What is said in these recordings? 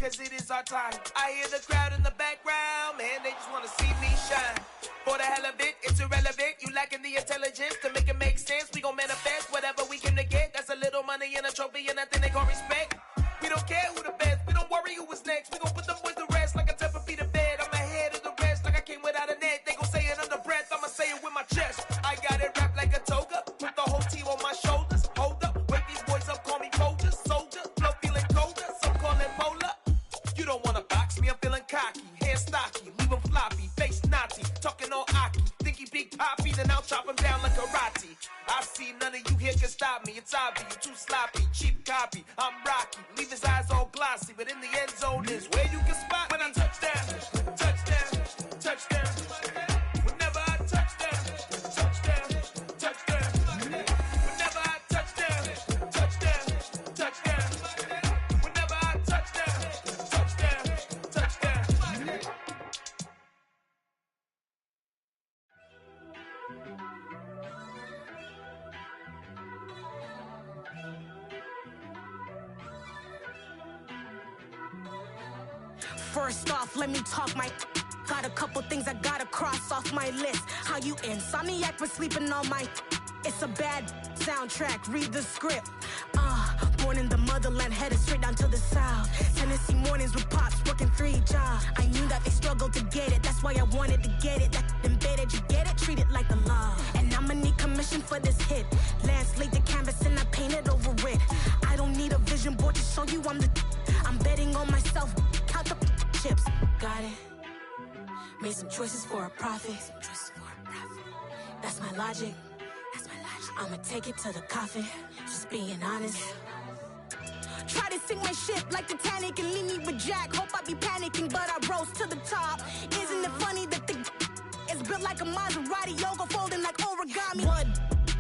cause it is our time. I hear the crowd in the background, man, they just wanna see me shine. For the hell of it, it's irrelevant. You lacking the intelligence to make it make sense. We gon' manifest whatever we came to get. That's a little money and a trophy and nothing they gon' respect. We don't care who the best, we don't worry who was next. We gon' put them boys to rest like a temper feet of bed. I'm ahead of the rest like I came without a net. They gon' say it under breath, I'ma say it with my chest. I got it wrapped like a toga, put the whole team on my shoulders. Hold up, wake these boys up, call me Folger, soldier. Flow feeling colder, some call it polar. You don't wanna box me, I'm feeling cocky. Hair stocky, leave him floppy, face naughty. Talking all aki, think he big poppy, then I'll chop him down like karate. I see none of you here can stop me. It's obvious, you too sloppy, cheap copy. I'm Rocky, leave his eyes all glossy, but in the end zone is where you can spot when I touch down, touch down, touch down. Whenever I touch down, touch down, touch down. Whenever I touch down, touch down, touch down. Whenever I touch down, touch down, touch down. First off, let me talk my. Got a couple things I gotta cross off my list. How you insomniac for sleeping on my. It's a bad soundtrack, read the script. Born in the motherland, headed straight down to the south. Tennessee mornings with pops, working 3 jobs. I knew that they struggled to get it, that's why I wanted to get it. That embedded, you get it, treat it like the law. And I'ma need commission for this hit. Lance laid the canvas and I painted over it. I don't need a vision board to show you I'm betting on myself, count the chips. Got it. Made some choices for a profit. That's my logic. I'ma take it to the coffin. Just being honest. Try to sink my ship like Titanic and leave me with Jack. Hope I be panicking, but I rose to the top. Isn't it funny that the is built like a Maserati, yoga folding like origami? What?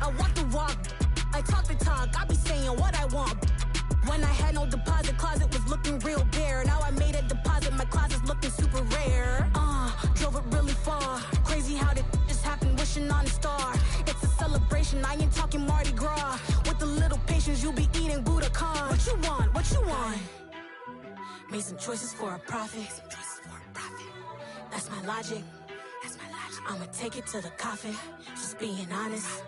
I walk the walk. I talk the talk. I be saying what I want. When I had no deposit, closet was looking real bare. Now I made a deposit, my closet's looking super rare. Drove it really far. Crazy how that just happened, wishing on a star. It's a celebration, I ain't talking Mardi Gras. With a little patience, you'll be eating Budokan. What you want? What you want? Made some choices for a profit. That's my logic. I'ma take it to the coffin. Just being honest.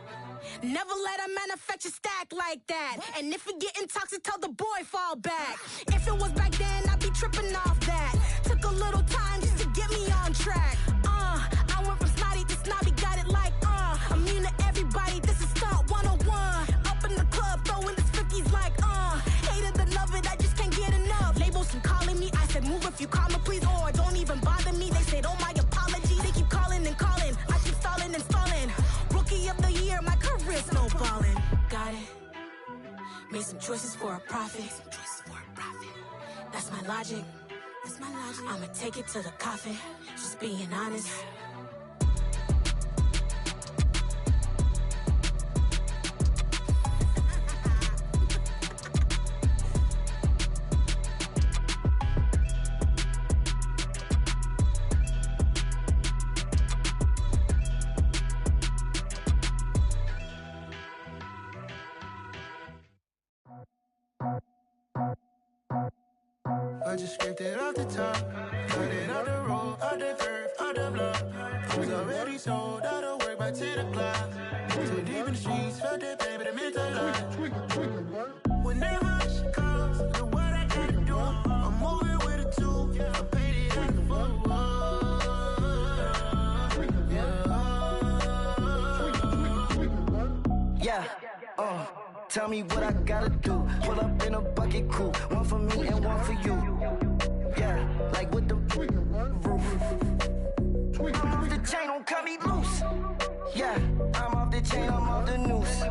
Never let a manufacture stack like that. And if it getting toxic, tell the boy fall back. If it was back then, I'd be tripping off that. Took a little time just to get me on track. I went from snotty to snobby, got it like immune to everybody, this is stunt 101. Up in the club, throwing the cookies like hate it or love it, I just can't get enough. Labels and calling me, I said move if you call me please, or don't even bother me. They said oh my apologies, they keep calling and calling. I keep stalling and stalling. Rookie of the year, my career snowballing. Got it. Made some choices for a profit. That's my logic. I'ma take it to the coffin. Just being honest. I just scraped it off the top, cut it off the road, off the curve, off the block. I was already sold, out of work by 10 o'clock. Too deep in the streets, felt that pain, but it meant a lot. Whenever she calls, the what I gotta do, I'm moving with a two, I'm painted like a fool. Yeah, tell me what I gotta do. Pull up in a bucket crew, one for me and one for you. Yeah, like with the roof. I'm off the chain, don't cut me loose. Yeah, I'm off the chain, I'm off the noose.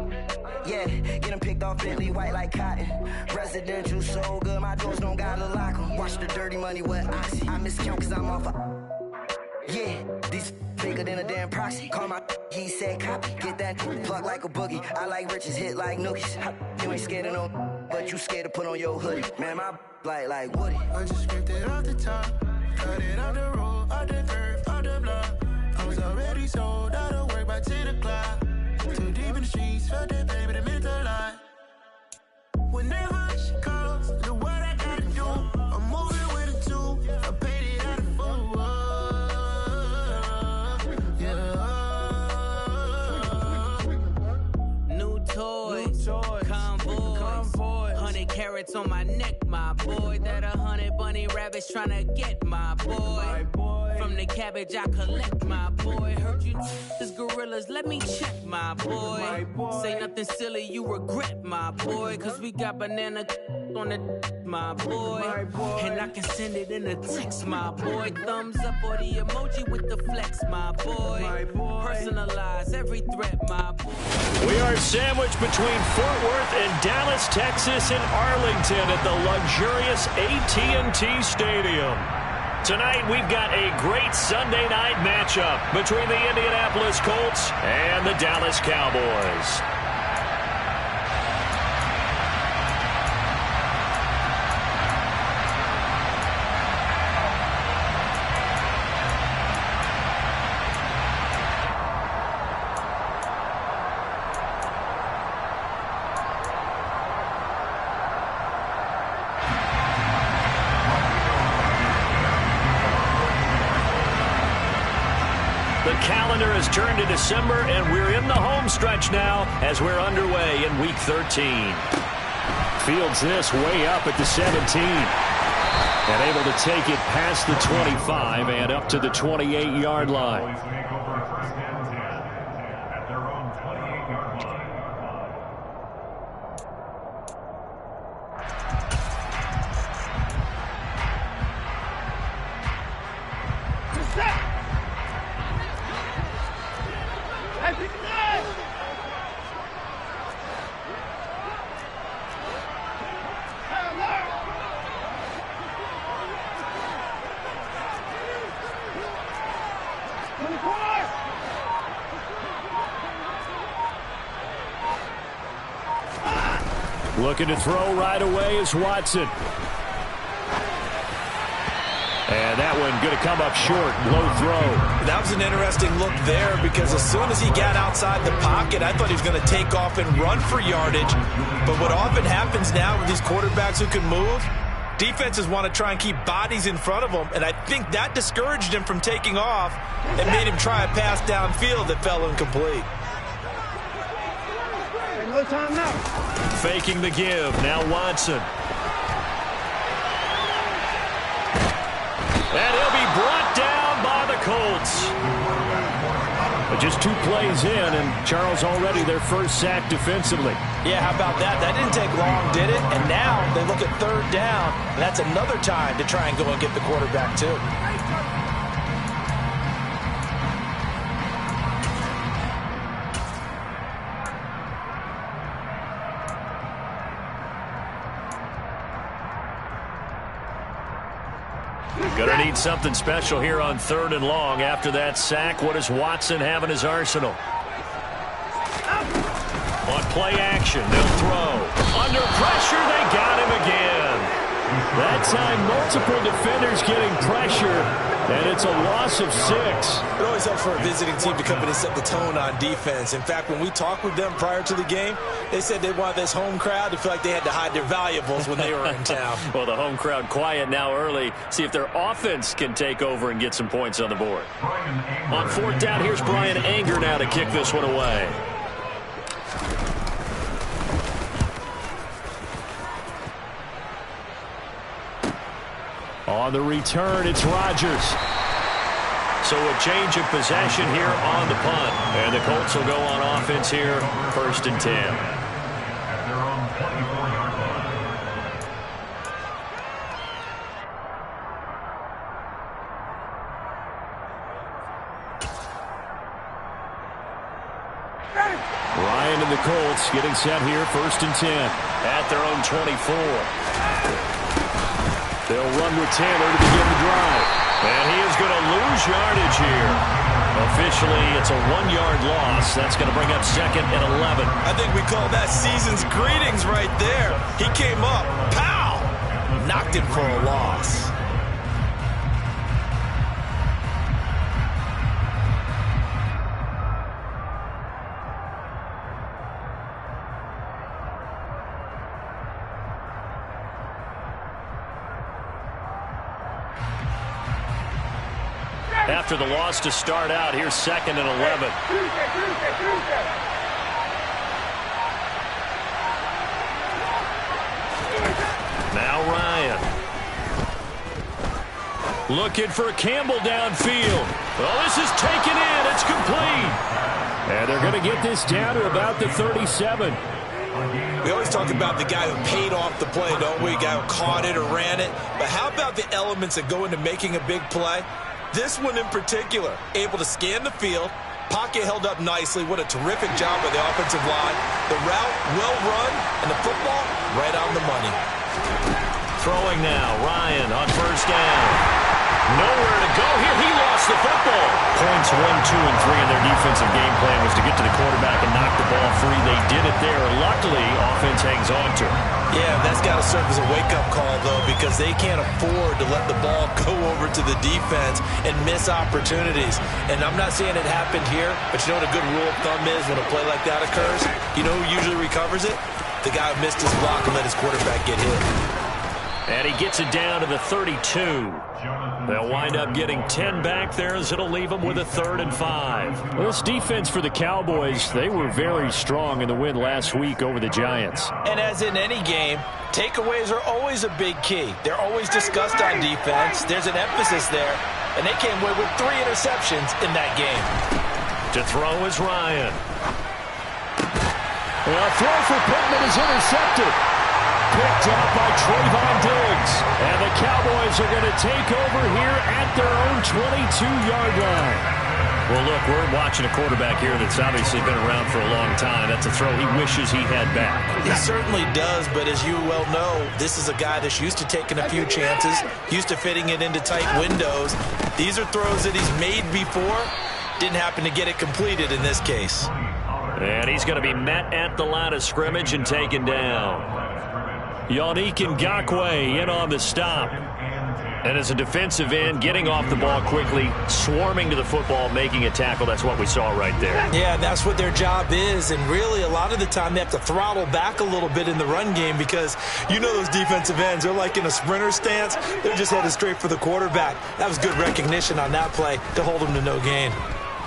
Yeah, get them picked off Bentley, white like cotton. Residential so good, my doors don't gotta lock them. Watch the dirty money with oxy. I miscount cause I'm off a... Yeah, these bigger than a damn proxy. Call my he said copy. Get that plug like a boogie. I like riches, hit like nookies. You ain't scared of no, but you scared to put on your hoodie. Man, my like Woody. I just scraped it off the top, cut it off the road, off the curve, off the block. I was already sold, out of work by 10 o'clock. Too deep in the streets, felt that pain, but it meant a lot. Whenever she calls, the what I gotta do, I'm moving with carrots on my neck, my boy. That 100 bunny rabbits tryna get, my boy. From the cabbage I collect, my boy. Heard you is gorillas, let me check, my boy. Say nothing silly, you regret, my boy. Cause we got banana on the my boy. And I can send it in a text, my boy. Thumbs up or the emoji with the flex, my boy. Personalize every threat, my boy. We are sandwiched between Fort Worth and Dallas, Texas, and Arlington at the luxurious AT&T Stadium. Tonight, we've got a great Sunday night matchup between the Indianapolis Colts and the Dallas Cowboys. The calendar has turned to December, and we're in the home stretch now as we're underway in Week 13. Fields this way up at the 17. And able to take it past the 25 and up to the 28-yard line. Looking to throw right away is Watson. And that one going to come up short. Low throw. That was an interesting look there because as soon as he got outside the pocket, I thought he was going to take off and run for yardage. But what often happens now with these quarterbacks who can move, defenses want to try and keep bodies in front of them. And I think that discouraged him from taking off and made him try a pass downfield that fell incomplete. No time now. Faking the give. Now Watson. And he'll be brought down by the Colts. But just 2 plays in, and Charles already their first sack defensively. Yeah, how about that? That didn't take long, did it? And now they look at 3rd down. And that's another time to try and go and get the quarterback, too. Gonna need something special here on 3rd and long. After that sack, what does Watson have in his arsenal? On play action, they'll throw. Under pressure, they got him again. That time, multiple defenders getting pressure, and it's a loss of 6. It always helps for a visiting team to come in and set the tone on defense. In fact, when we talked with them prior to the game, they said they wanted this home crowd to feel like they had to hide their valuables when they were in town. Well, the home crowd quiet now early. See if their offense can take over and get some points on the board. On 4th down, here's Brian Anger now to kick this one away. On the return, it's Rodgers. So a change of possession here on the punt. And the Colts will go on offense here, 1st and 10. Ryan and the Colts getting set here, 1st and 10. At their own 24. They'll run with Taylor to begin the drive. And he is going to lose yardage here. Officially, it's a 1-yard loss. That's going to bring up 2nd and 11. I think we call that season's greetings right there. He came up, pow! Knocked him for a loss. After the loss to start out, here's 2nd and 11. Looking for Campbell downfield. Well, this is taken in. It's complete. And they're going to get this down to about the 37. We always talk about the guy who paid off the play, don't we? The guy who caught it or ran it. But how about the elements that go into making a big play? This one in particular, able to scan the field. Pocket held up nicely. What a terrific job by the offensive line. The route, well run, and the football right on the money. Throwing now, Ryan on first down. Nowhere to go here. He lost the football. Points 1, 2, and 3 in their defensive game plan was to get to the quarterback and knock the ball free. They did it there. Luckily, offense hangs on to it. Yeah, that's got to serve as a wake-up call, though, because they can't afford to let the ball go over to the defense and miss opportunities. And I'm not saying it happened here, but you know what a good rule of thumb is when a play like that occurs? You know who usually recovers it? The guy who missed his block and let his quarterback get hit. And he gets it down to the 32. They'll wind up getting 10 back there as it'll leave them with a 3rd and 5. Well, this defense for the Cowboys, they were very strong in the win last week over the Giants. And as in any game, takeaways are always a big key. They're always discussed on defense. There's an emphasis there. And they came away with 3 interceptions in that game. To throw is Ryan. Well, a throw for Pittman is intercepted. Picked up by Trayvon Diggs. And the Cowboys are going to take over here at their own 22-yard line. Well, look, we're watching a quarterback here that's obviously been around for a long time. That's a throw he wishes he had back. He certainly does, but as you well know, this is a guy that's used to taking a few chances, used to fitting it into tight windows. These are throws that he's made before. Didn't happen to get it completed in this case. And he's going to be met at the line of scrimmage and taken down. Yannick Ngakoue in on the stop. And as a defensive end, getting off the ball quickly, swarming to the football, making a tackle. That's what we saw right there. Yeah, that's what their job is. And really, a lot of the time, they have to throttle back a little bit in the run game because you know those defensive ends, they're like in a sprinter stance. They're just headed straight for the quarterback. That was good recognition on that play to hold him to no gain.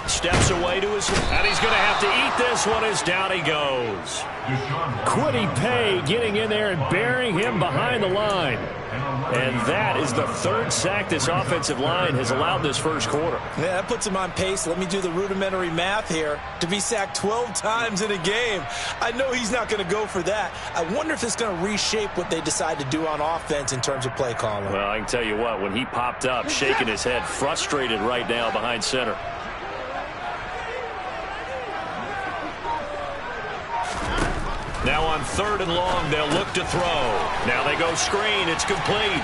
Steps away to his, and he's going to have to eat this one as down he goes. Kwity Paye getting in there and burying him behind the line. And that is the 3rd sack this offensive line has allowed this first quarter. Yeah, that puts him on pace. Let me do the rudimentary math here. To be sacked 12 times in a game, I know he's not going to go for that. I wonder if it's going to reshape what they decide to do on offense in terms of play calling. Well, I can tell you what, when he popped up, shaking his head, frustrated right now behind center. Now on 3rd and long, they'll look to throw. Now they go screen. It's complete.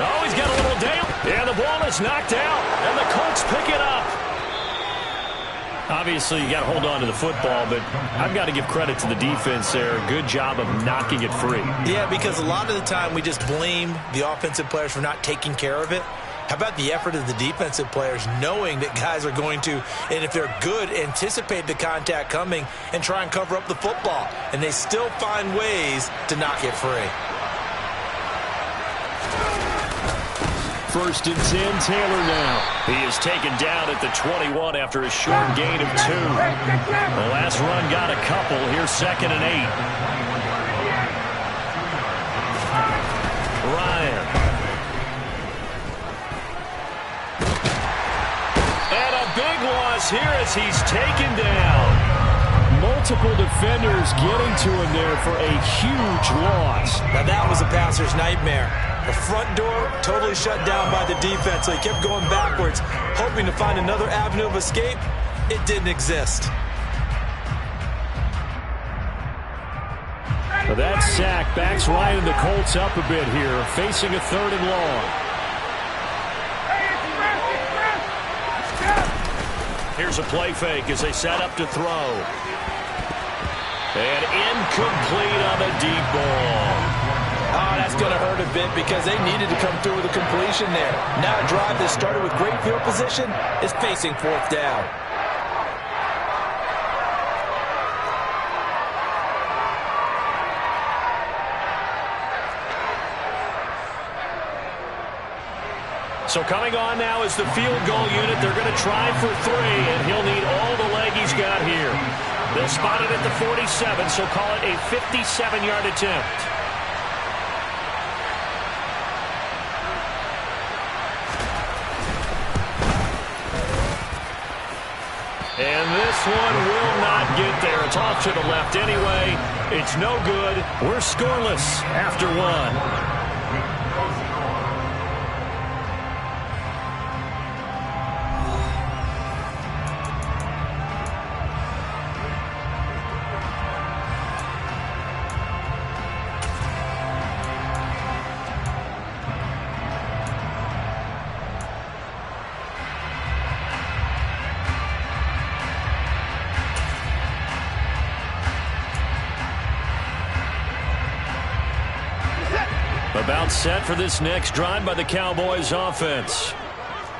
Oh, he's got a little down. And the ball is knocked out. And the Colts pick it up. Obviously, you got to hold on to the football, but I've got to give credit to the defense there. Good job of knocking it free. Yeah, because a lot of the time we just blame the offensive players for not taking care of it. How about the effort of the defensive players knowing that guys are going to, and if they're good, anticipate the contact coming and try and cover up the football. And they still find ways to knock it free. 1st and 10, Taylor now. He is taken down at the 21 after a short gain of 2. The last run got a couple. Here's 2nd and 8. Ryan. Big loss here as he's taken down. Multiple defenders getting to him there for a huge loss. Now that was a passer's nightmare. The front door totally shut down by the defense, so he kept going backwards, hoping to find another avenue of escape. It didn't exist. Well, that sack backs Ryan and the Colts up a bit here, facing a 3rd and long. Here's a play fake as they set up to throw. And incomplete on the deep ball. Oh, that's going to hurt a bit because they needed to come through with a completion there. Now a drive that started with great field position is facing 4th down. So coming on now is the field goal unit. They're going to try for 3, and he'll need all the leg he's got here. They'll spot it at the 47, so call it a 57-yard attempt. And this one will not get there. It's off to the left anyway. It's no good. We're scoreless after one. About set for this next drive by the Cowboys offense.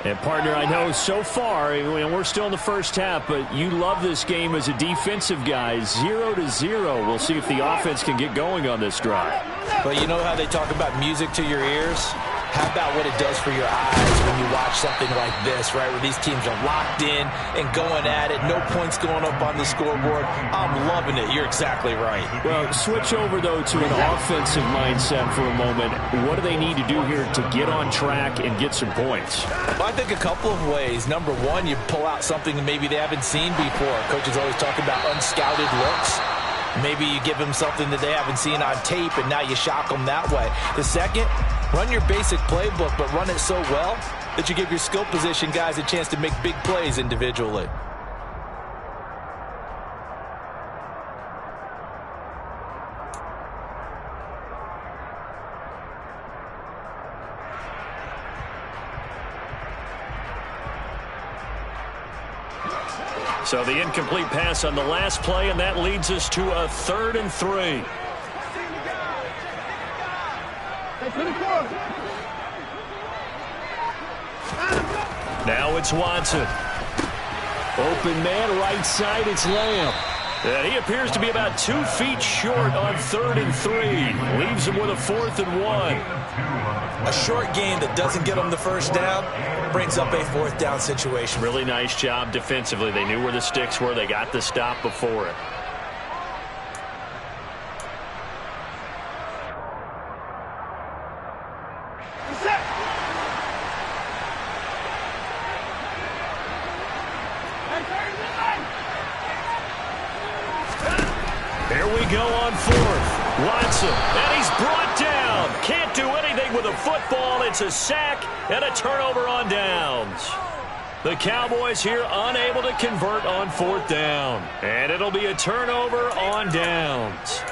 And, partner, I know so far, we're still in the first half, but you love this game as a defensive guy. 0-0. We'll see if the offense can get going on this drive. But you know how they talk about music to your ears? How about what it does for your eyes when you watch something like this, right, where these teams are locked in and going at it, no points going up on the scoreboard. I'm loving it. You're exactly right. Well, switch over, though, to an offensive mindset for a moment. What do they need to do here to get on track and get some points? Well, I think a couple of ways. Number one, you pull out something that maybe they haven't seen before. Coaches always talk about unscouted looks. Maybe you give them something that they haven't seen on tape, and now you shock them that way. The second, run your basic playbook, but run it so well that you give your skill position guys a chance to make big plays individually. So the incomplete pass on the last play, and that leads us to a 3rd and 3. Now it's Watson. Open man, right side, it's Lamb. And he appears to be about 2 feet short on 3rd and 3. Leaves him with a 4th and 1. A short game that doesn't get them the first down brings up a 4th down situation. Really nice job defensively. They knew where the sticks were. They got the stop before it. Here we go on 4th. Watson, and he's brought down. Can't do anything with a football. It's a sack and a turnover on downs. The Cowboys here unable to convert on 4th down. And it'll be a turnover on downs.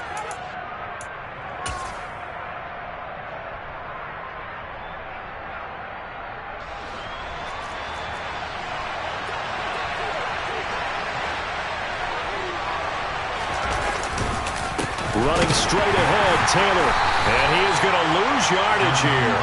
Running straight ahead, Taylor. And he is going to lose yardage here.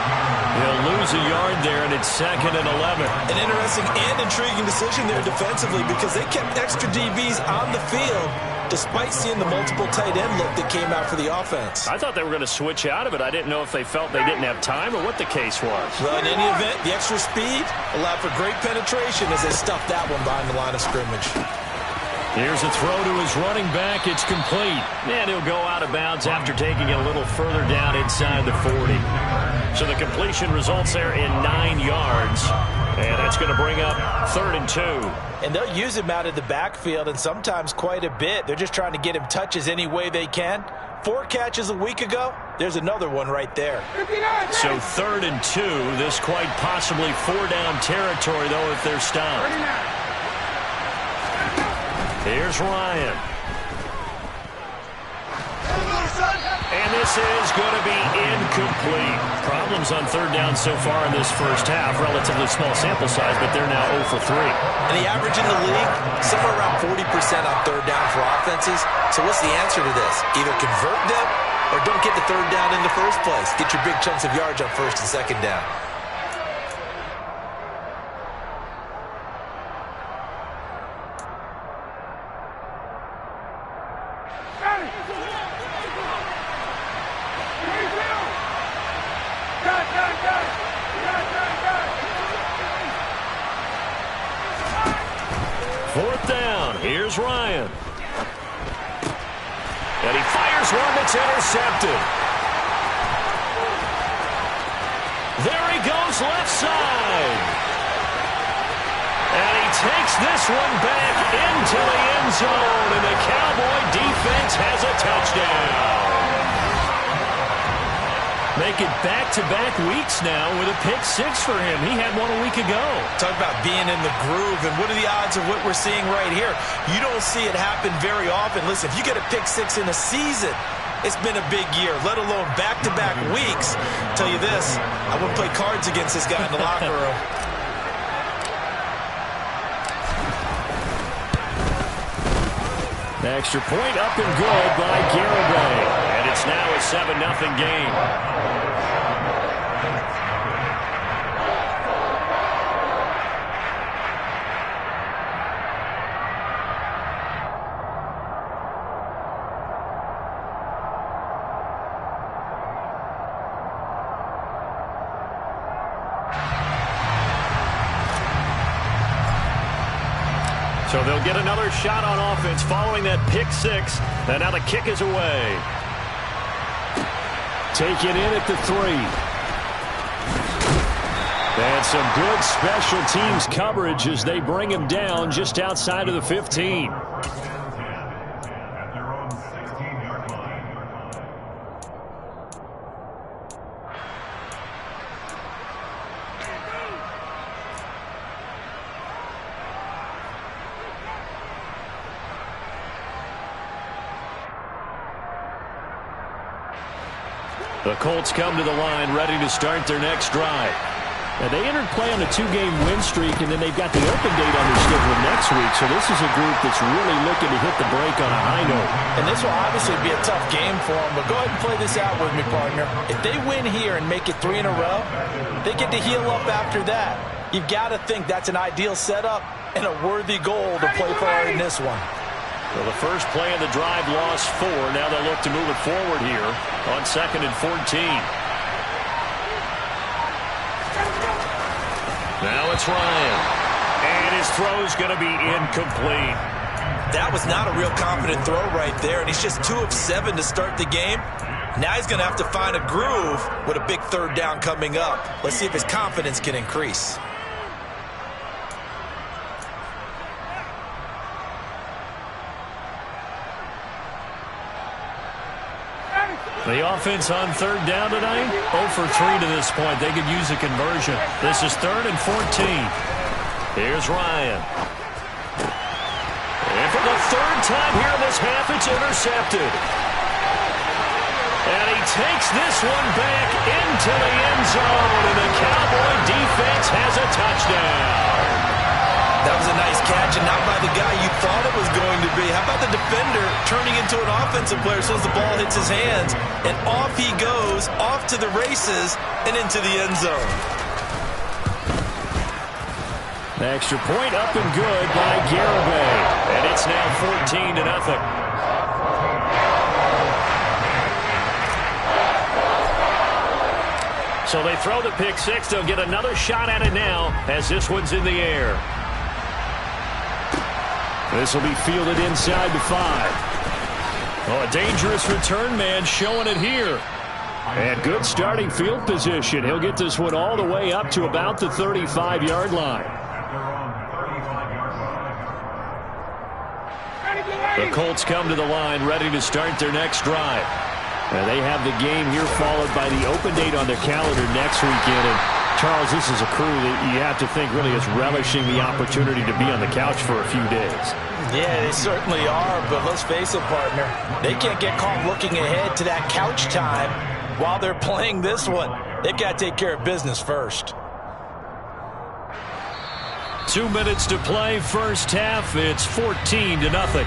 He'll lose a yard there, and it's 2nd and 11. An interesting and intriguing decision there defensively because they kept extra DBs on the field despite seeing the multiple tight end look that came out for the offense. I thought they were going to switch out of it. I didn't know if they felt they didn't have time or what the case was. Well, in any event, the extra speed allowed for great penetration as they stuffed that one behind the line of scrimmage. Here's a throw to his running back. It's complete. And he'll go out of bounds after taking it a little further down inside the 40. So the completion results there in 9 yards. And that's going to bring up 3rd and 2. And they'll use him out of the backfield, and sometimes quite a bit. They're just trying to get him touches any way they can. 4 catches a week ago. There's another one right there. So 3rd and 2. This quite possibly 4-down territory, though, if they're stopped. Here's Ryan. And this is going to be incomplete. Problems on 3rd down so far in this first half. Relatively small sample size, but they're now 0 for 3. And the average in the league, somewhere around 40% on 3rd down for offenses. So what's the answer to this? Either convert them or don't get the 3rd down in the first place. Get your big chunks of yards on 1st and 2nd down. Here's Ryan. And he fires one that's intercepted. There he goes left side. And he takes this one back into the end zone, and the Cowboy defense has a touchdown. Make it back-to-back weeks now with a pick six for him. He had one a week ago. Talk about being in the groove, and what are the odds of what we're seeing right here? You don't see it happen very often. Listen, if you get a pick six in a season, it's been a big year, let alone back-to-back weeks. I'll tell you this, I wouldn't play cards against this guy in the locker room. The extra point up and good by Garibay. And it's now a 7-0 game. So they'll get another shot on offense following that pick six. And now the kick is away. Taken in at the 3. And some good special teams coverage as they bring him down just outside of the 15. The Colts come to the line ready to start their next drive. Now, they entered play on a 2-game win streak, and then they've got the open date on their schedule next week. So this is a group that's really looking to hit the break on a high note. And this will obviously be a tough game for them, but go ahead and play this out with me, partner. If they win here and make it 3 in a row, they get to heal up after that. You've got to think that's an ideal setup and a worthy goal to play for in this one. Well, the first play of the drive lost 4. Now they look to move it forward here on 2nd and 14. Now it's Ryan. And his throw's going to be incomplete. That was not a real confident throw right there, and he's just 2 of 7 to start the game. Now he's going to have to find a groove with a big 3rd down coming up. Let's see if his confidence can increase. The offense on 3rd down tonight, 0 for 3 to this point. They could use a conversion. This is 3rd and 14. Here's Ryan. And for the 3rd time here in this half, it's intercepted. And he takes this one back into the end zone, and the Cowboy defense has a touchdown. That was a nice catch, and not by the guy you thought it was going to be. How about the defender turning into an offensive player as soon as the ball hits his hands? And off he goes, off to the races, and into the end zone. The extra point up and good by Garibay. And it's now 14-0. So they throw the pick six. They'll get another shot at it now as this one's in the air. This will be fielded inside the 5. Oh, a dangerous return man showing it here. And good starting field position. He'll get this one all the way up to about the 35-yard line. The Colts come to the line ready to start their next drive. And they have the game here followed by the open date on their calendar next weekend. And Charles, this is a crew that you have to think really is relishing the opportunity to be on the couch for a few days. Yeah, they certainly are, but let's face it, partner. They can't get caught looking ahead to that couch time while they're playing this one. They've got to take care of business first. 2 minutes to play, first half. It's 14-0.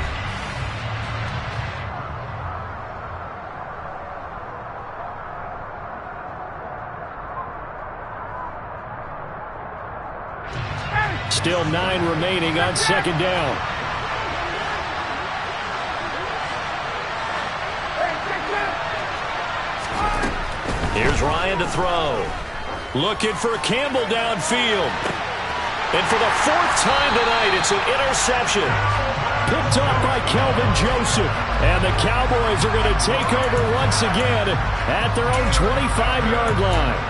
Still 9 remaining on 2nd down. Here's Ryan to throw. Looking for Campbell downfield. And for the 4th time tonight, it's an interception. Picked up by Kelvin Joseph. And the Cowboys are going to take over once again at their own 25-yard line.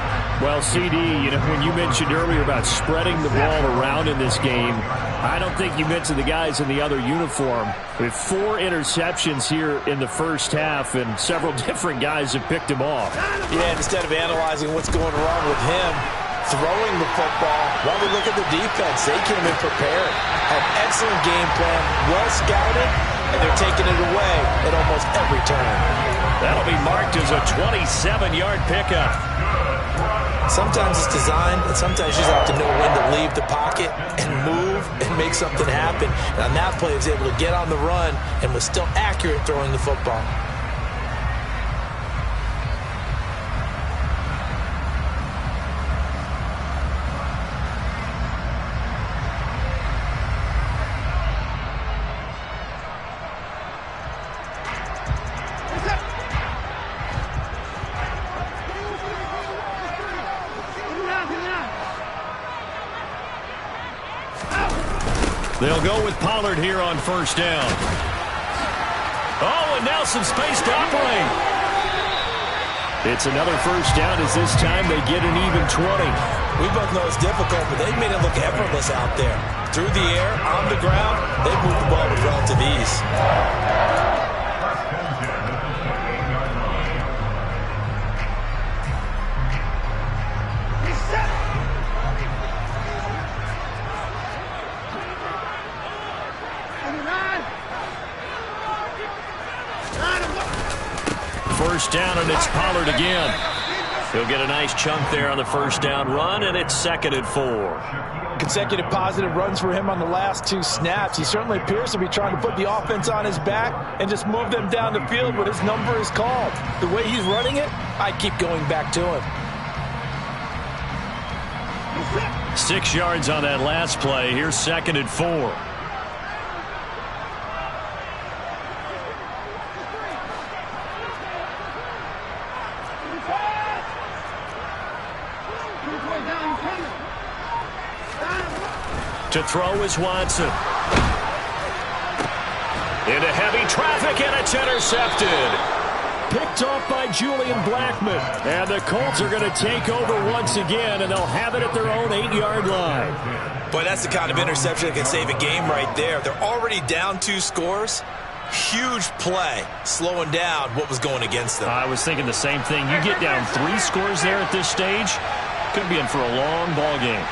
Well, CD, when you mentioned earlier about spreading the ball around in this game, I don't think you mentioned the guys in the other uniform. With 4 interceptions here in the first half, and several different guys have picked him off. Yeah, instead of analyzing what's going wrong with him throwing the football, while we look at the defense, they came in prepared. An excellent game plan, well scouted, and they're taking it away at almost every turn. That'll be marked as a 27-yard pickup. Sometimes it's designed, and sometimes you just have to know when to leave the pocket and move and make something happen. And on that play, he was able to get on the run and was still accurate throwing the football. They'll go with Pollard here on first down. Oh, and now some space to operate. It's another first down as this time they get an even 20. We both know it's difficult, but they made it look effortless out there. Through the air, on the ground, they moved the ball with relative ease. First down, and it's Pollard again. He'll get a nice chunk there on the first down run, and it's 2nd and 4. Consecutive positive runs for him on the last 2 snaps. He certainly appears to be trying to put the offense on his back and just move them down the field when his number is called. The way he's running it, I keep going back to him. 6 yards on that last play. Here's 2nd and 4. To throw is Watson. Into heavy traffic, and it's intercepted. Picked off by Julian Blackmon. And the Colts are going to take over once again, and they'll have it at their own 8-yard line. Boy, that's the kind of interception that can save a game right there. They're already down 2 scores. Huge play, slowing down what was going against them. I was thinking the same thing. You get down 3 scores there at this stage, could be in for a long ball game.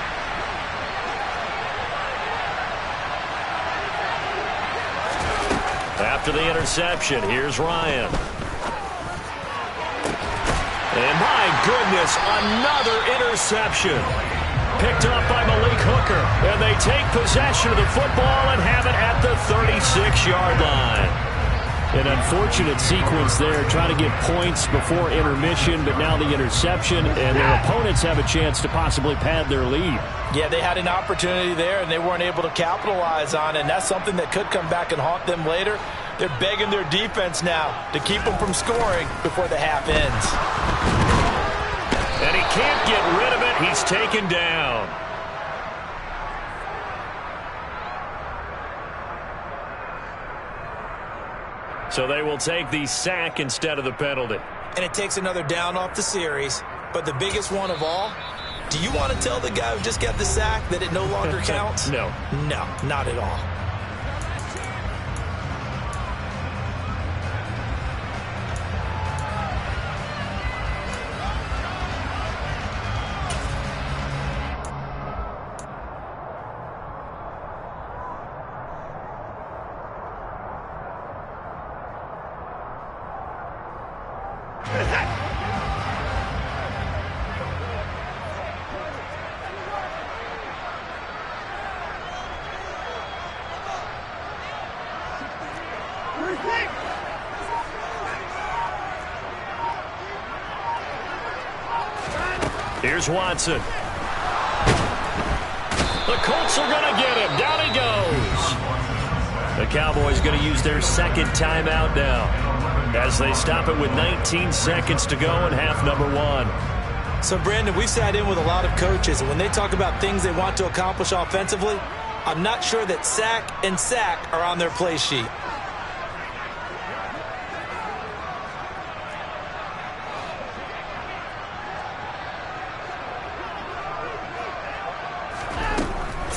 After the interception, here's Ryan. And my goodness, another interception. Picked up by Malik Hooker. And they take possession of the football and have it at the 36-yard line. An unfortunate sequence there, trying to get points before intermission, but now the interception, and their opponents have a chance to possibly pad their lead. Yeah, they had an opportunity there, and they weren't able to capitalize on it, and that's something that could come back and haunt them later. They're begging their defense now to keep them from scoring before the half ends. And he can't get rid of it. He's taken down. So they will take the sack instead of the penalty. And it takes another down off the series. But the biggest one of all, do you want to tell the guy who just got the sack that it no longer counts? No. No, not at all. Here's Watson. The Colts are going to get him. Down he goes. The Cowboys going to use their second timeout now as they stop it with 19 seconds to go in half number 1. So, Brandon, we've sat in with a lot of coaches, and when they talk about things they want to accomplish offensively, I'm not sure that sack and sack are on their play sheet.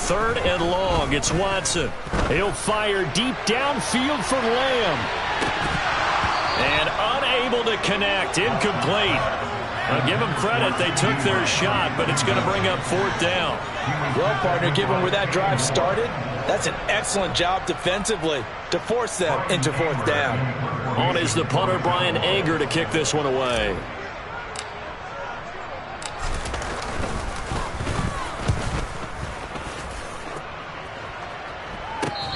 3rd and long. It's Watson. He'll fire deep downfield for Lamb. And unable to connect. Incomplete. I'll give them credit. They took their shot, but it's going to bring up 4th down. Well, partner, given where that drive started, that's an excellent job defensively to force them into 4th down. On is the punter, Brian Ager, to kick this one away.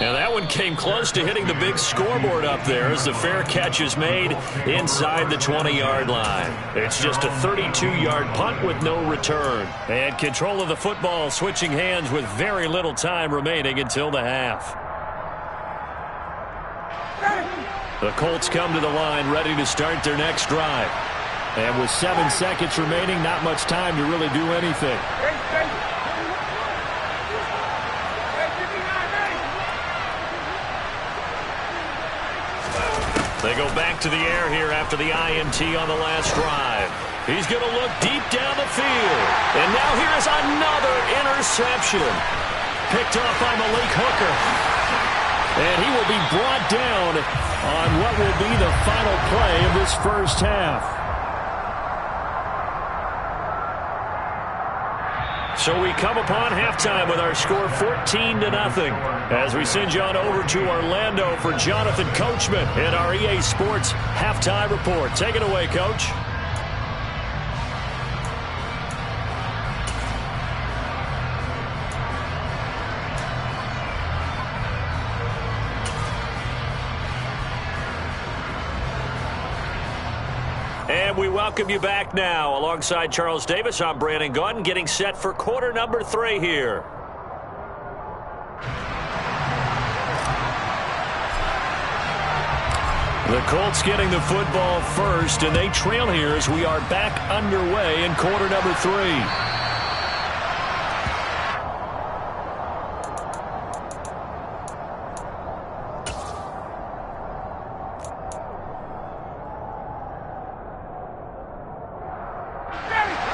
And that one came close to hitting the big scoreboard up there as the fair catch is made inside the 20-yard line. It's just a 32-yard punt with no return. And control of the football switching hands with very little time remaining until the half. The Colts come to the line ready to start their next drive. And with 7 seconds remaining, not much time to really do anything. They go back to the air here after the INT on the last drive. He's going to look deep down the field. And now here is another interception. Picked off by Malik Hooker. And he will be brought down on what will be the final play of this first half. So we come upon halftime with our score 14-0 as we send you on over to Orlando for Jonathan Coachman in our EA Sports Halftime Report. Take it away, Coach. And we welcome you back now. Alongside Charles Davis, I'm Brandon Gaudin, getting set for quarter number 3 here. The Colts getting the football first, and they trail here as we are back underway in quarter number 3.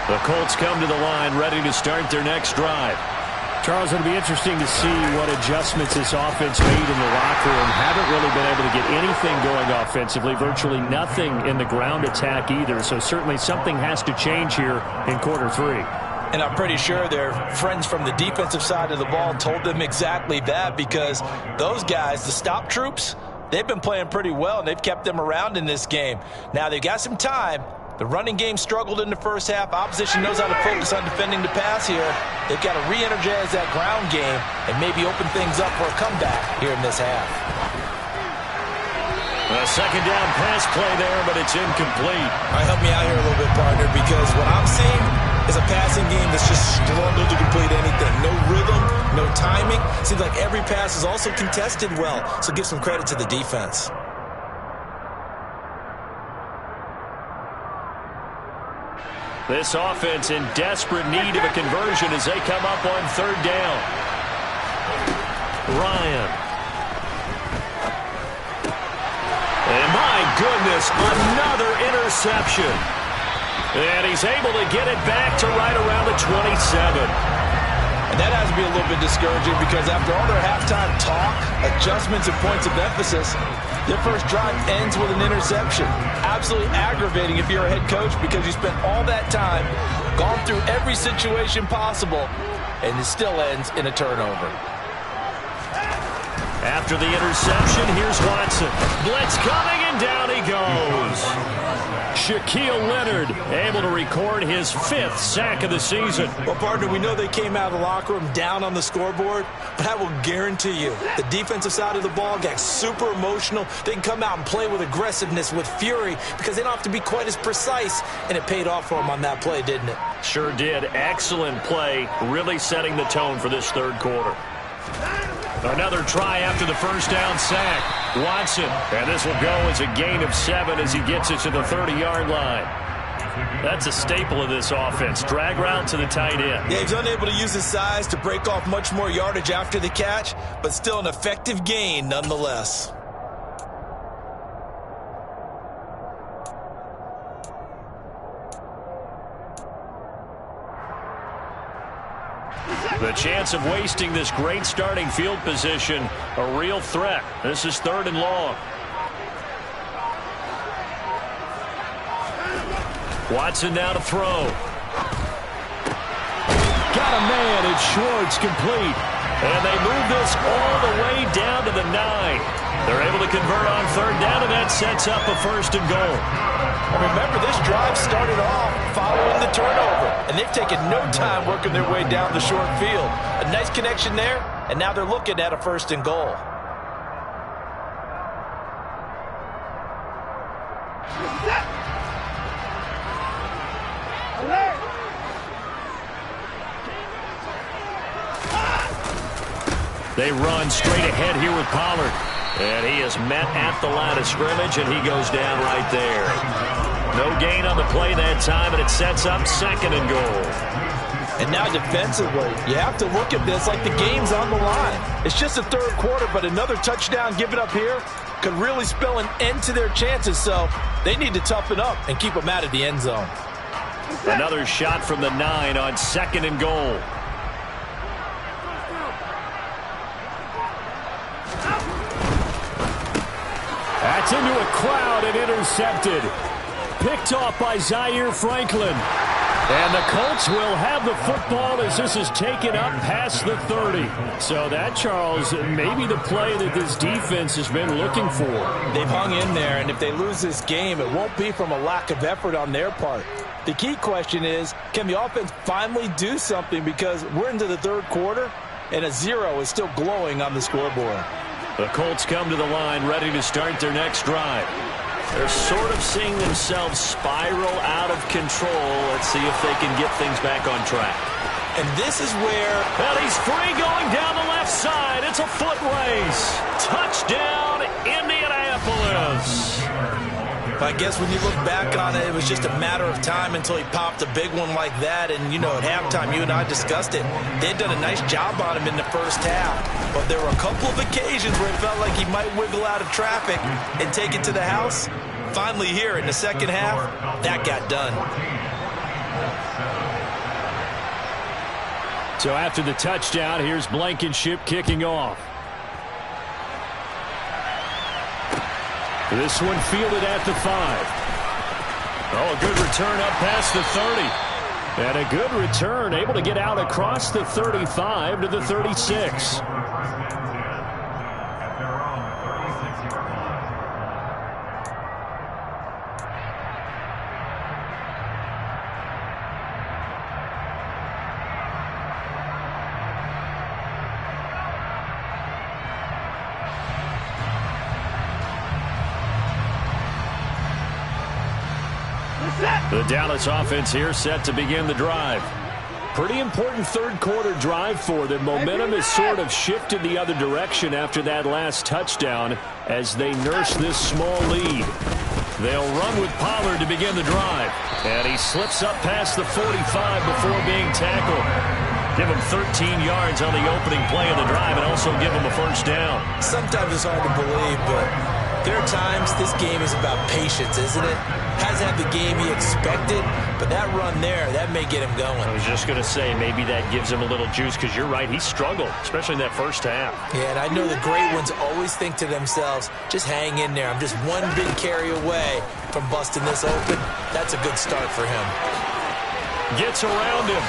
The Colts come to the line ready to start their next drive. Charles, it'll be interesting to see what adjustments this offense made in the locker room. Haven't really been able to get anything going offensively, virtually nothing in the ground attack either. So certainly something has to change here in quarter 3. And I'm pretty sure their friends from the defensive side of the ball told them exactly that, because those guys, the stop troops, they've been playing pretty well, and they've kept them around in this game. Now they've got some time. The running game struggled in the first half. Opposition knows how to focus on defending the pass here. They've got to re-energize that ground game and maybe open things up for a comeback here in this half. A second down pass play there, but it's incomplete. All right, help me out here a little bit, partner, because what I'm seeing is a passing game that's just struggled to complete anything. No rhythm, no timing. Seems like every pass is also contested well, so give some credit to the defense. This offense in desperate need of a conversion as they come up on 3rd down. Ryan. And my goodness, another interception. And he's able to get it back to right around the 27. And that has to be a little bit discouraging, because after all their halftime talk, adjustments, and points of emphasis, their first drive ends with an interception. Absolutely aggravating if you're a head coach, because you spent all that time, gone through every situation possible, and it still ends in a turnover. After the interception, here's Watson. Blitz coming, and down he goes. Shaquille Leonard able to record his 5th sack of the season. Well, partner, we know they came out of the locker room down on the scoreboard, but I will guarantee you the defensive side of the ball got super emotional. They can come out and play with aggressiveness, with fury, because they don't have to be quite as precise, and it paid off for them on that play, didn't it? Sure did. Excellent play, really setting the tone for this 3rd quarter. Another try after the first down sack. Watson, and this will go as a gain of 7 as he gets it to the 30-yard line. That's a staple of this offense. Drag route to the tight end. Yeah, he's unable to use his size to break off much more yardage after the catch, but still an effective gain nonetheless. The chance of wasting this great starting field position, a real threat. This is 3rd and long. Watson now to throw. Got a man, and Schwartz complete. And they move this all the way down to the 9. They're able to convert on 3rd down, and that sets up a 1st and goal. And remember, this drive started off following the turnover, and they've taken no time working their way down the short field. A nice connection there, and now they're looking at a 1st and goal. They run straight ahead here with Pollard. And he is met at the line of scrimmage, and he goes down right there. No gain on the play that time, and it sets up 2nd and goal. And now defensively, you have to look at this like the game's on the line. It's just the 3rd quarter, but another touchdown given up here could really spell an end to their chances, so they need to toughen up and keep them out of the end zone. Another shot from the 9 on 2nd and goal. That's into a crowd and intercepted. Picked off by Zaire Franklin. And the Colts will have the football as this is taken up past the 30. So that, Charles, may be the play that this defense has been looking for. They've hung in there, and if they lose this game, it won't be from a lack of effort on their part. The key question is, can the offense finally do something, because we're into the 3rd quarter, and a 0 is still glowing on the scoreboard. The Colts come to the line ready to start their next drive. They're sort of seeing themselves spiral out of control. Let's see if they can get things back on track. And this is where... Well, he's free going down the left side. It's a foot race. Touchdown, Indianapolis. I guess when you look back on it, it was just a matter of time until he popped a big one like that. And, you know, at halftime, you and I discussed it. They'd done a nice job on him in the first half. But there were a couple of occasions where it felt like he might wiggle out of traffic and take it to the house. Finally here in the second half, that got done. So after the touchdown, here's Blankenship kicking off. This one fielded at the 5. Oh, a good return up past the 30. And a good return, able to get out across the 35 to the 36. The Dallas offense here set to begin the drive. Pretty important 3rd quarter drive for them. Momentum has sort of shifted the other direction after that last touchdown as they nurse this small lead. They'll run with Pollard to begin the drive. And he slips up past the 45 before being tackled. Give him 13 yards on the opening play of the drive and also give him a 1st down. Sometimes it's hard to believe, but there are times this game is about patience, isn't it? Hasn't had the game he expected, but that run there, that may get him going. I was just going to say, maybe that gives him a little juice, because you're right, he struggled, especially in that first half. Yeah, and I know the great ones always think to themselves, just hang in there. I'm just one big carry away from busting this open. That's a good start for him. Gets around him.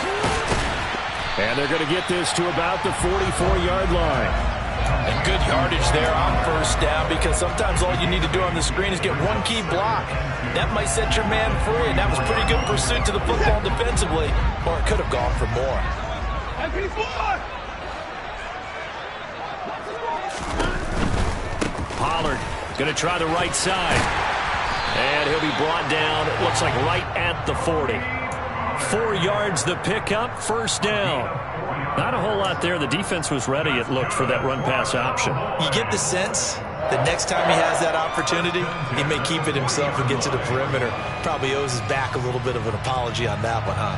And they're going to get this to about the 44-yard line. And good yardage there on 1st down, because sometimes all you need to do on the screen is get one key block. That might set your man free, and that was pretty good pursuit to the football defensively, or it could have gone for more. Pollard going to try the right side. And he'll be brought down, it looks like right at the 40. 4 yards the pickup, 1st down. Not a whole lot there. The defense was ready, it looked, for that run-pass option. You get the sense that next time he has that opportunity, he may keep it himself and get to the perimeter. Probably owes his back a little bit of an apology on that one, huh?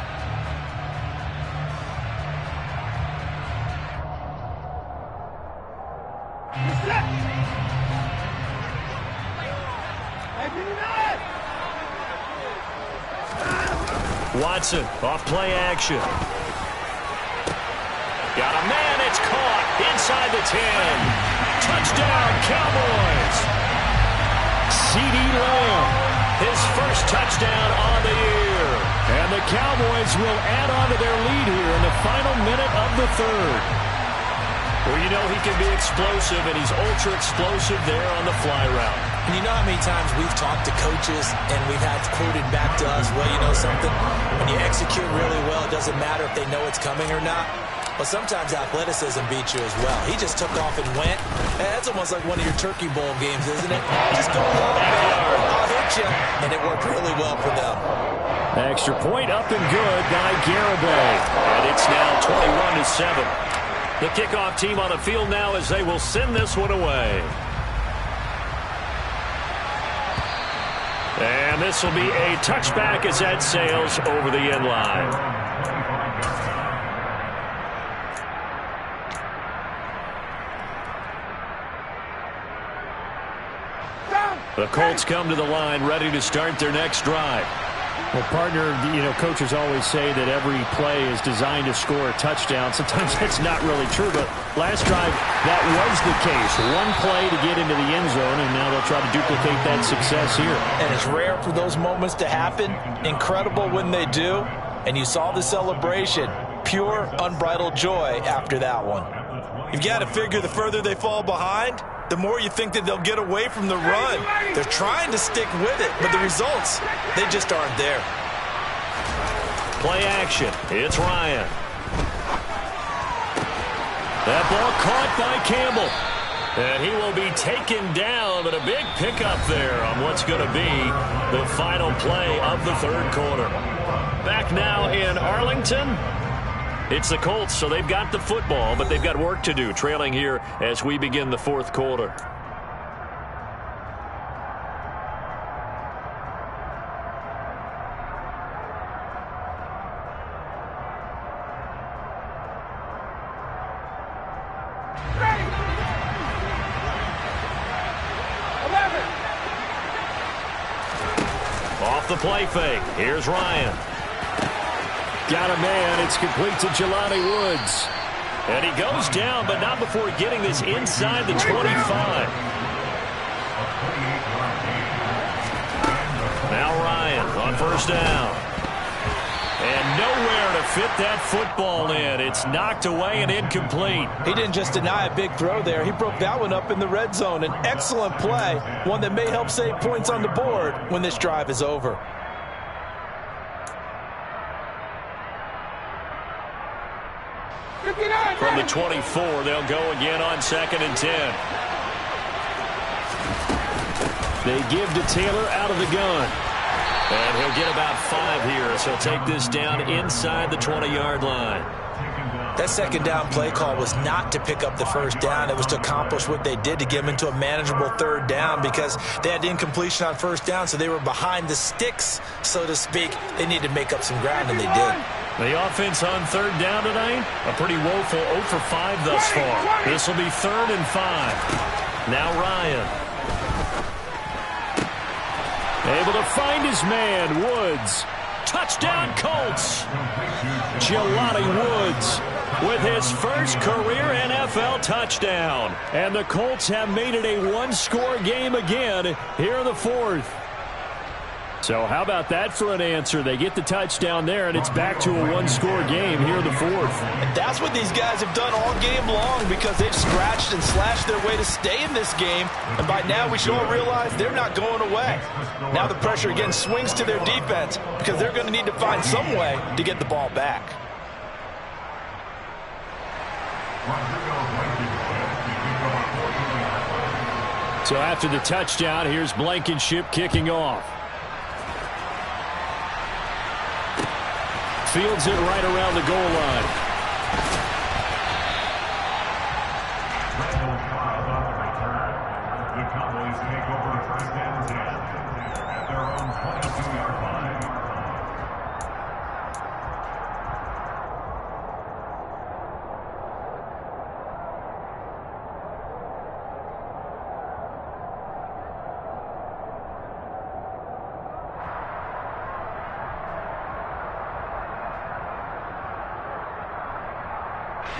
Watson, off play action. Got a man, it's caught inside the 10. Touchdown, Cowboys. CeeDee Lamb, his first touchdown on the year. And the Cowboys will add on to their lead here in the final minute of the third. Well, you know he can be explosive, and he's ultra-explosive there on the fly route. And you know how many times we've talked to coaches and we've had quoted back to us, well, you know something? When you execute really well, it doesn't matter if they know it's coming or not. Well, sometimes athleticism beats you as well. He just took off and went. And that's almost like one of your Turkey Bowl games, isn't it? Just go long, I'll hit you. And it worked really well for them. Extra point up and good by Garibay. And it's now 21-7. The kickoff team on the field now as they will send this one away. And this will be a touchback as that sails over the end line. The Colts come to the line ready to start their next drive. Well, partner, you know, coaches always say that every play is designed to score a touchdown. Sometimes that's not really true, but last drive, that was the case. One play to get into the end zone, and now they'll try to duplicate that success here. And it's rare for those moments to happen. Incredible when they do. And you saw the celebration. Pure, unbridled joy after that one. You've got to figure the further they fall behind, the more you think that they'll get away from the run. They're trying to stick with it, but the results, they just aren't there. Play action. It's Ryan. That ball caught by Campbell. And he will be taken down, but a big pickup there on what's going to be the final play of the third quarter. Back now in Arlington. It's the Colts, so they've got the football, but they've got work to do, trailing here as we begin the fourth quarter. Off the play fake. Here's Ryan. Got a man. It's complete to Jelani Woods. And he goes down, but not before getting this inside the 25. Now Ryan on first down. And nowhere to fit that football in. It's knocked away and incomplete. He didn't just deny a big throw there. He broke that one up in the red zone. An excellent play, one that may help save points on the board when this drive is over. From the 24, they'll go again on 2nd and 10. They give to Taylor out of the gun. And he'll get about 5 here, so he'll take this down inside the 20-yard line. That second down play call was not to pick up the first down. It was to accomplish what they did to get them into a manageable third down because they had incompletion on first down, so they were behind the sticks, so to speak. They needed to make up some ground, and they did. The offense on third down tonight, a pretty woeful 0 for 5 thus far. This will be 3rd and 5. Now Ryan. Able to find his man, Woods. Touchdown, Colts. Jelani Woods with his first career NFL touchdown. And the Colts have made it a one-score game again here in the fourth. So how about that for an answer? They get the touchdown there, and it's back to a one-score game here in the fourth. And that's what these guys have done all game long because they've scratched and slashed their way to stay in this game. And by now, we should all realize they're not going away. Now the pressure again swings to their defense because they're going to need to find some way to get the ball back. So after the touchdown, here's Blankenship kicking off. Fields it right around the goal line. The Cowboys take over 1st and 10 at their own 22-yard line.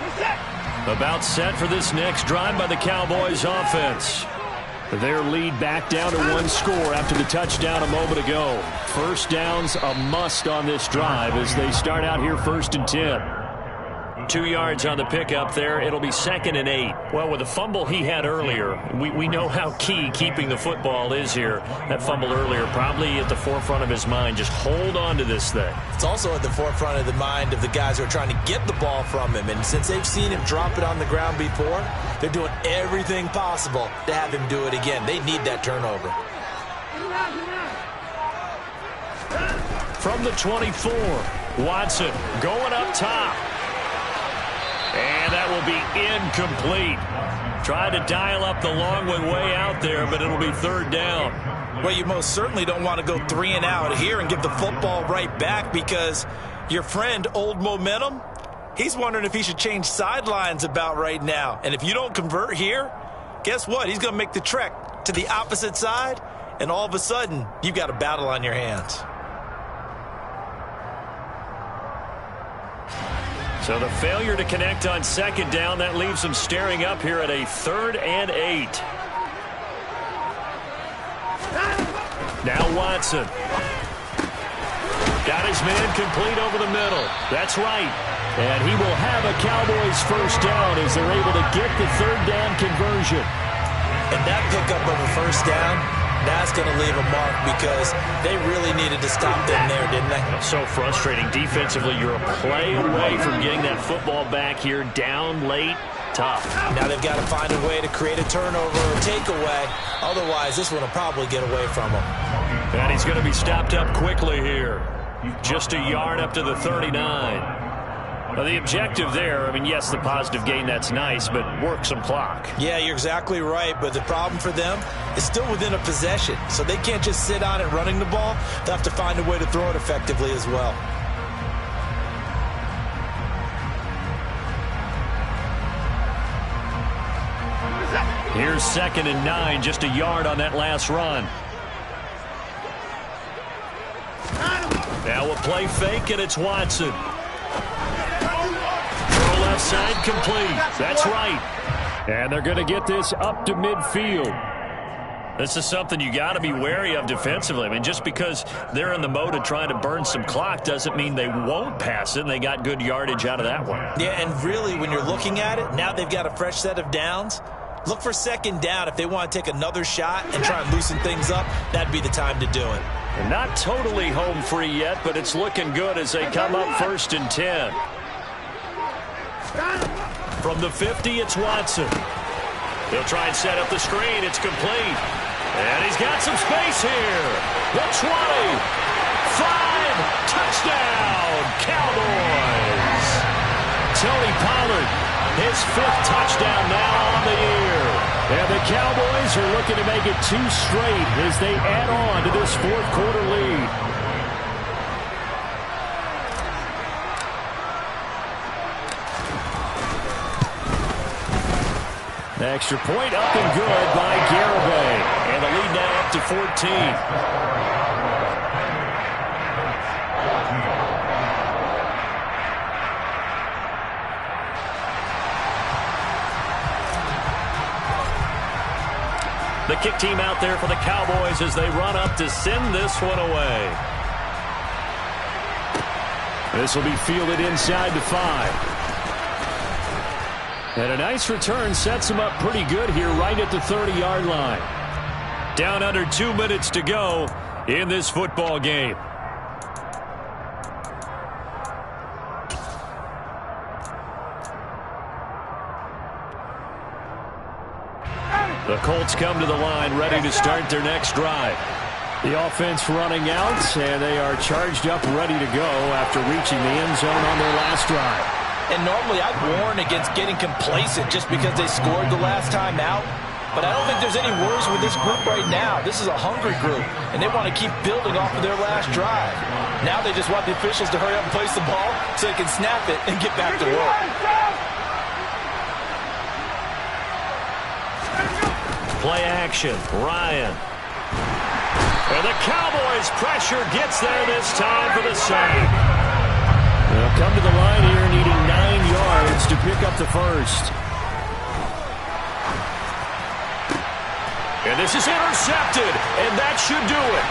Reset! About set for this next drive by the Cowboys offense. Their lead back down to 1 score after the touchdown a moment ago. First down's a must on this drive as they start out here 1st and 10. 2 yards on the pickup there. It'll be 2nd and 8. Well, with the fumble he had earlier, we know how key keeping the football is here. That fumble earlier probably at the forefront of his mind. Just hold on to this thing. It's also at the forefront of the mind of the guys who are trying to get the ball from him. And since they've seen him drop it on the ground before, they're doing everything possible to have him do it again. They need that turnover. From the 24, Watson going up top. And that will be incomplete. Tried to dial up the long way out there, but it'll be 3rd down. Well, you most certainly don't want to go 3 and out here and give the football right back because your friend, Old Momentum, he's wondering if he should change sidelines about right now. And if you don't convert here, guess what? He's going to make the trek to the opposite side, and all of a sudden, you've got a battle on your hands. So the failure to connect on 2nd down, that leaves them staring up here at a 3rd and 8. Now Watson. Got his man complete over the middle. That's right. And he will have a Cowboys first down as they're able to get the 3rd down conversion. And that pickup of a first down, that's going to leave a mark because they really needed to stop them there, didn't they? So frustrating. Defensively, you're a play away from getting that football back here down late. Tough. Now they've got to find a way to create a turnover or takeaway. Otherwise, this one will probably get away from them. And he's going to be stopped up quickly here. Just a yard up to the 39. Well, the objective there, I mean, yes, the positive gain, that's nice, but work some clock. Yeah, you're exactly right, but the problem for them is still within a possession, so they can't just sit on it running the ball. They'll have to find a way to throw it effectively as well. Here's 2nd and 9, just a yard on that last run. Now a play fake, and it's Watson. Left side complete. That's right. And they're going to get this up to midfield. This is something you got to be wary of defensively. I mean, just because they're in the mode of trying to burn some clock doesn't mean they won't pass it, and they got good yardage out of that one. Yeah, and really, when you're looking at it, now they've got a fresh set of downs. Look for 2nd down. If they want to take another shot and try and loosen things up, that'd be the time to do it. And not totally home free yet, but it's looking good as they come up 1st and 10. From the 50, it's Watson. He'll try and set up the screen. It's complete. And he's got some space here. The 20. 5. Touchdown, Cowboys. Tony Pollard, his 5th touchdown now on the year. And the Cowboys are looking to make it 2 straight as they add on to this 4th quarter lead. Extra point up and good by Garibay. And the lead now up to 14. The kick team out there for the Cowboys as they run up to send this one away. This will be fielded inside the 5. And a nice return sets him up pretty good here right at the 30-yard line. Down under 2 minutes to go in this football game. The Colts come to the line ready to start their next drive. The offense running out, and they are charged up ready to go after reaching the end zone on their last drive. And normally I'd warn against getting complacent just because they scored the last time out. But I don't think there's any worries with this group right now. This is a hungry group, and they want to keep building off of their last drive. Now they just want the officials to hurry up and place the ball so they can snap it and get back to work. Play action, Ryan. And the Cowboys' pressure gets there this time for the sack. They'll come to the line here needing 9 yards chance to pick up the first. And this is intercepted, and that should do it.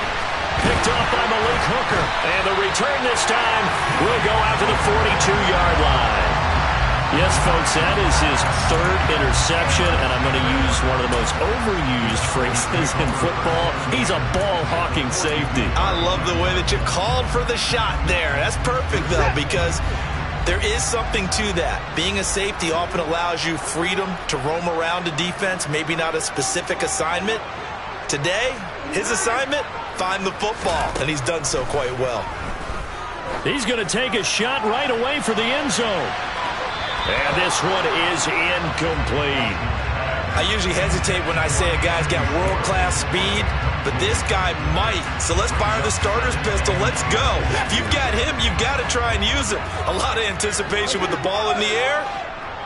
Picked off by Malik Hooker. And the return this time will go out to the 42-yard line. Yes, folks, that is his third interception, and I'm going to use one of the most overused phrases in football. He's a ball-hawking safety. I love the way that you called for the shot there. That's perfect, though, because there is something to that. Being a safety often allows you freedom to roam around a defense, maybe not a specific assignment. Today, his assignment, find the football, and he's done so quite well. He's going to take a shot right away for the end zone. And this one is incomplete. I usually hesitate when I say a guy's got world-class speed, but this guy might. So let's fire the starter's pistol. Let's go. If you've got him, you've got to try and use him. A lot of anticipation with the ball in the air,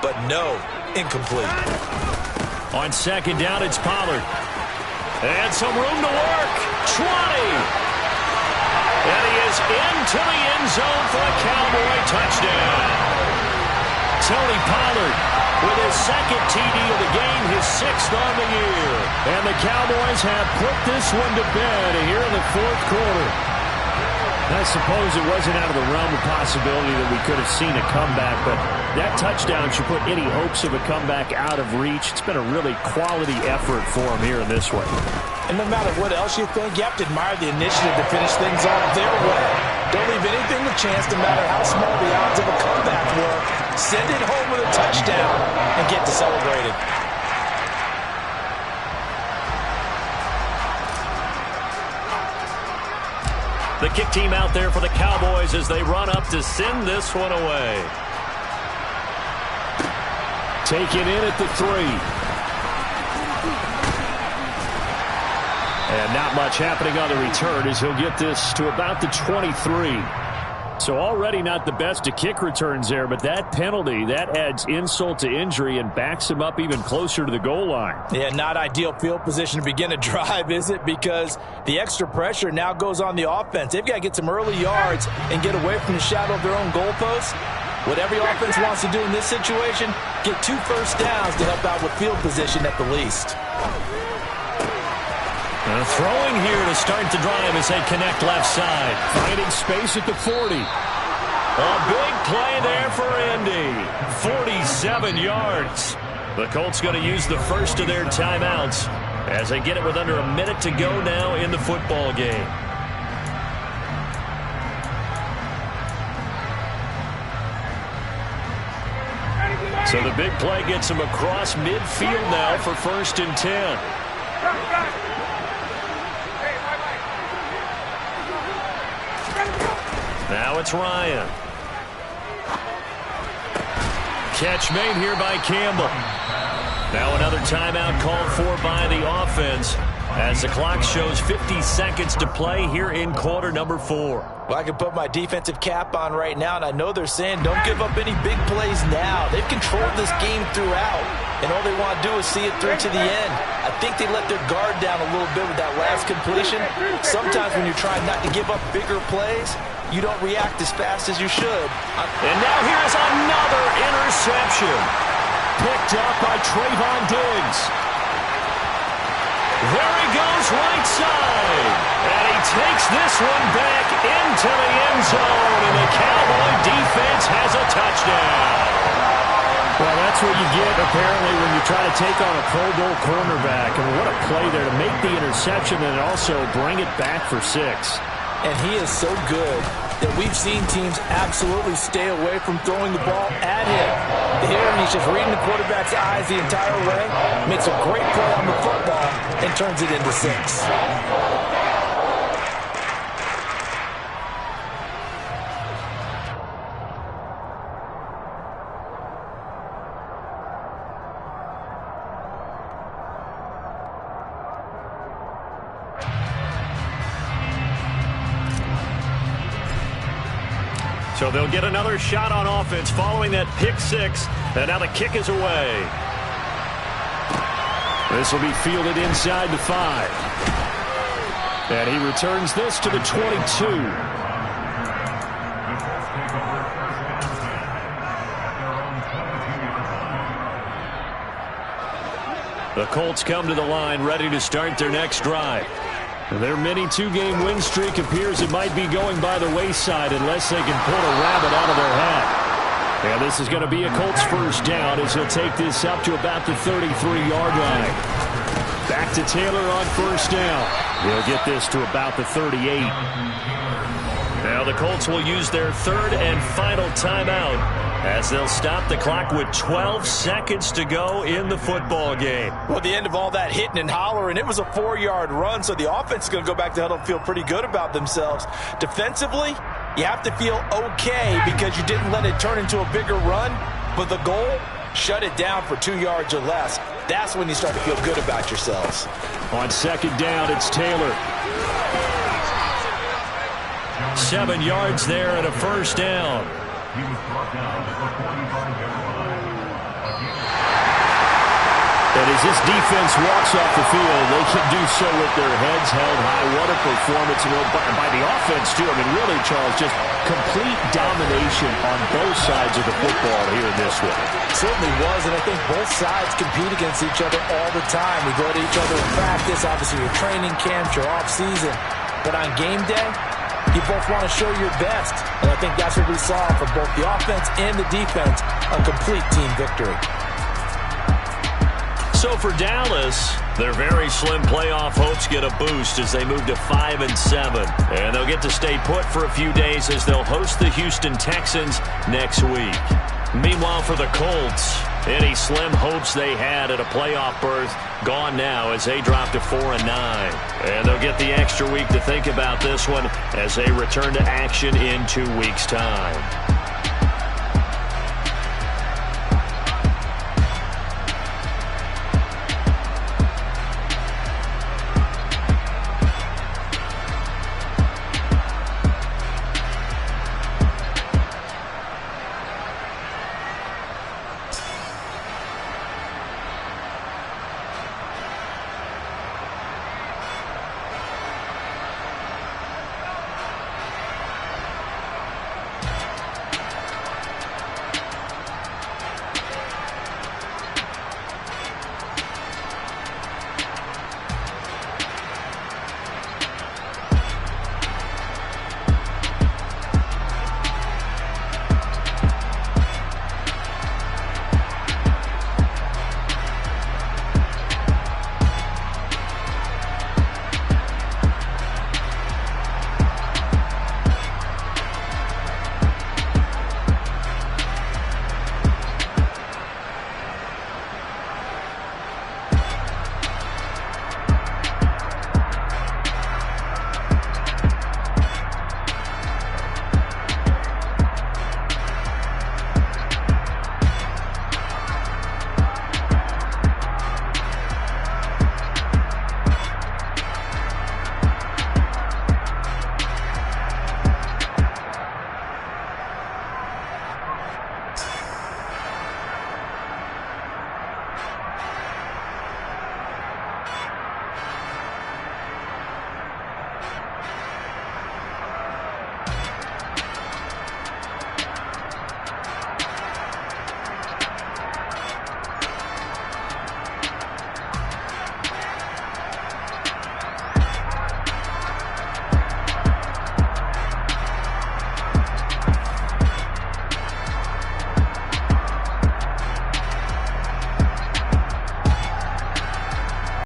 but no, incomplete. On second down, it's Pollard. And some room to work. 20. And he is into the end zone for a Cowboy touchdown. Tony Pollard with his second TD of the game, his 6th on the year. And the Cowboys have put this one to bed here in the fourth quarter. I suppose it wasn't out of the realm of possibility that we could have seen a comeback, but that touchdown should put any hopes of a comeback out of reach. It's been a really quality effort for him here in this one. And no matter what else you think, you have to admire the initiative to finish things off their way. Don't leave anything to chance, no matter how small the odds of a comeback were. Send it home with a touchdown and get to celebrate it. The kick team out there for the Cowboys as they run up to send this one away. Taken in at the 3. And not much happening on the return as he'll get this to about the 23. So already not the best of kick returns there, but that penalty, that adds insult to injury and backs him up even closer to the goal line. Yeah, not ideal field position to begin a drive, is it? Because the extra pressure now goes on the offense. They've got to get some early yards and get away from the shadow of their own goalposts. What every offense wants to do in this situation, get 2 first downs to help out with field position at the least. Throwing here to start the drive as they connect left side. Finding space at the 40. A big play there for Indy. 47 yards. The Colts going to use the first of their timeouts as they get it with under a minute to go now in the football game. So the big play gets him across midfield now for 1st and 10. Now it's Ryan. Catch made here by Campbell. Now another timeout called for by the offense as the clock shows 50 seconds to play here in quarter number 4. Well, I can put my defensive cap on right now, and I know they're saying don't give up any big plays now. They've controlled this game throughout, and all they want to do is see it through to the end. I think they let their guard down a little bit with that last completion. Sometimes when you're trying not to give up bigger plays, you don't react as fast as you should. And now here's another interception. Picked up by Trayvon Diggs. There he goes right side. And he takes this one back into the end zone. And the Cowboy defense has a touchdown. Well, that's what you get, apparently, when you try to take on a Pro Bowl cornerback. And what a play there to make the interception and also bring it back for 6. And he is so good that we've seen teams absolutely stay away from throwing the ball at him. Here, he's just reading the quarterback's eyes the entire way, makes a great play on the football, and turns it into 6. So they'll get another shot on offense following that pick 6. And now the kick is away. This will be fielded inside the 5. And he returns this to the 22. The Colts come to the line ready to start their next drive. Their mini two-game win streak appears it might be going by the wayside unless they can pull a rabbit out of their hat. And this is going to be a Colts first down as he'll take this up to about the 33-yard line. Back to Taylor on first down. He'll get this to about the 38. Now the Colts will use their third and final timeout as they'll stop the clock with 12 seconds to go in the football game. Well, at the end of all that hitting and hollering, it was a 4-yard run, so the offense is going to go back to huddle and feel pretty good about themselves. Defensively, you have to feel okay because you didn't let it turn into a bigger run, but the goal, shut it down for 2 yards or less. That's when you start to feel good about yourselves. On second down, it's Taylor. 7 yards there and a first down. He was brought down at the 45-yard line. And as this defense walks off the field, they can do so with their heads held high. What a performance by the offense, too. I mean, really, Charles, just complete domination on both sides of the football here in this one. Certainly was, and I think both sides compete against each other all the time. We go to each other in practice, obviously your training camps, your off-season. But on game day, you both want to show your best. And I think that's what we saw from both the offense and the defense, a complete team victory. So for Dallas, their very slim playoff hopes get a boost as they move to 5-7. And they'll get to stay put for a few days as they'll host the Houston Texans next week. Meanwhile, for the Colts, any slim hopes they had at a playoff berth gone now as they drop to 4-9. And they'll get the extra week to think about this one as they return to action in 2 weeks' time.